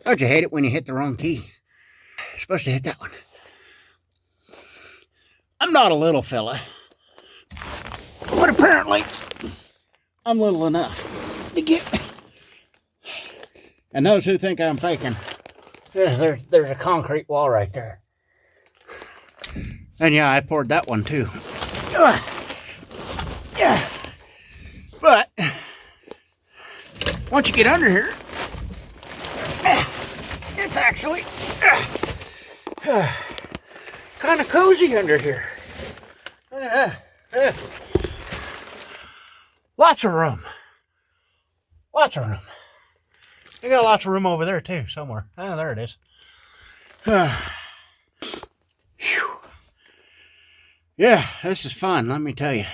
Don't you hate it when you hit the wrong key? You're supposed to hit that one. I'm not a little fella, but apparently I'm little enough to get. And those who think I'm faking, there's a concrete wall right there. And yeah, I poured that one too. Yeah. But once you get under here, it's actually kind of cozy under here. Lots of room. Lots of room. You got lots of room over there too, somewhere. Oh, there it is. Yeah, this is fun, let me tell you.